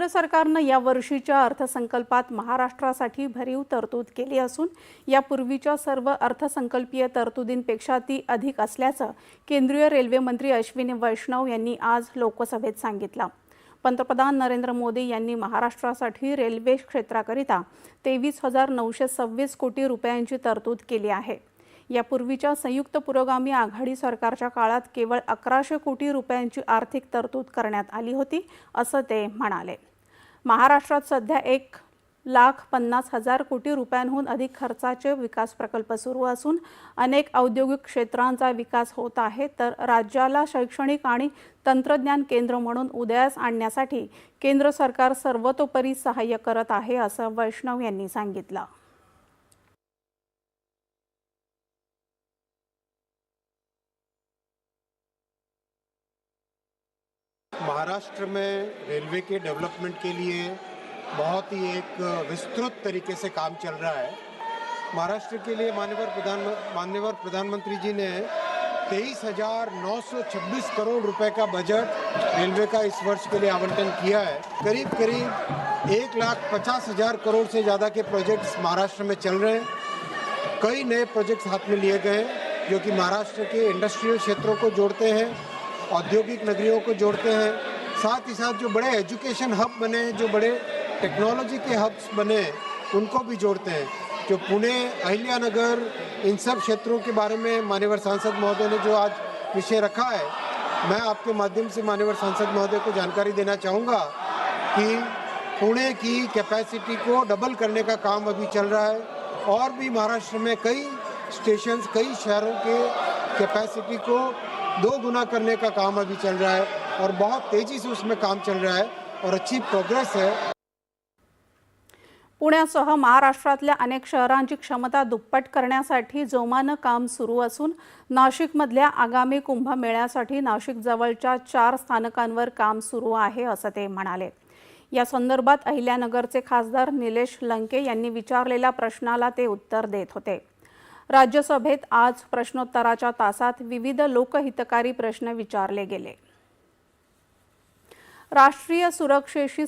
केंद्र सरकारने या वर्षीच्या अर्थसंकल्पात महाराष्ट्रासाठी भरीव तरतूद केली असून यापूर्वीच्या सर्व अर्थसंकल्पीय तरतुदींपेक्षा ती अधिक असल्याचं केंद्रीय रेल्वे मंत्री अश्विनी वैष्णव यांनी आज लोकसभेत सांगितलं। पंतप्रधान नरेंद्र मोदी यांनी महाराष्ट्रासाठी रेल्वे क्षेत्राकरिता 23,926 कोटी रुपयांची तरतूद केली आहे। यापूर्वीच्या संयुक्त पुरोगामी आघाडी सरकारच्या काळात केवळ 1100 कोटी रुपयांची आर्थिक तरतूद करण्यात आली होती असं ते म्हणाले। महाराष्ट्रात सध्या 1,50,000 कोटी रुपयांहून अधिक खर्चाचे विकास प्रकल्प सुरू असून अनेक औद्योगिक क्षेत्रांचा विकास होत आहे, तर राज्याला शैक्षणिक आणि तंत्रज्ञान केंद्र म्हणून उदयास आणण्यासाठी केंद्र सरकार सर्वतोपरी सहाय्य करत आहे असं वैष्णव यांनी सांगितलं। महाराष्ट्र में रेलवे के डेवलपमेंट के लिए बहुत ही एक विस्तृत तरीके से काम चल रहा है। महाराष्ट्र के लिए माननीय प्रधानमंत्री जी ने 23,926 करोड़ रुपए का बजट रेलवे का इस वर्ष के लिए आवंटन किया है। करीब 1,50,000 करोड़ से ज़्यादा के प्रोजेक्ट्स महाराष्ट्र में चल रहे हैं। कई नए प्रोजेक्ट्स हाथ में लिए गए हैं जो कि महाराष्ट्र के इंडस्ट्रियल क्षेत्रों को जोड़ते हैं, औद्योगिक नगरियों को जोड़ते हैं। साथ ही साथ जो बड़े एजुकेशन हब बने, जो बड़े टेक्नोलॉजी के हब्स बने, उनको भी जोड़ते हैं। जो पुणे, अहिल्यानगर, इन सब क्षेत्रों के बारे में माननीय सांसद महोदय ने जो आज विषय रखा है, मैं आपके माध्यम से माननीय सांसद महोदय को जानकारी देना चाहूँगा कि पुणे की कैपेसिटी को डबल करने का काम अभी चल रहा है और भी महाराष्ट्र में कई स्टेशंस, कई शहरों के कैपेसिटी को 2 गुना करने का काम अभी चल रहा है और बहुत तेजी से उसमें काम चल रहा है और अच्छी प्रोग्रेस है। पुण्यासह महाराष्ट्रातल्या अनेक शहरांची क्षमता दुप्पट करण्यासाठी जोमानं काम सुरू असून नाशिकमधल्या आगामी कुंभमेळ्यासाठी नाशिक जवळच्या 4 स्थानकांवर काम सुरू आहे असं ते म्हणाले। या संदर्भात अहिल्यानगरचे खासदार निलेश लंके यांनी विचारलेल्या प्रश्नाला ते उत्तर देत होते। राज्यसभेत आज प्रश्नोत्तराच्या तासात विविध लोकहितकारी प्रश्न विचारले गेले। राष्ट्रीय सुरक्षेशी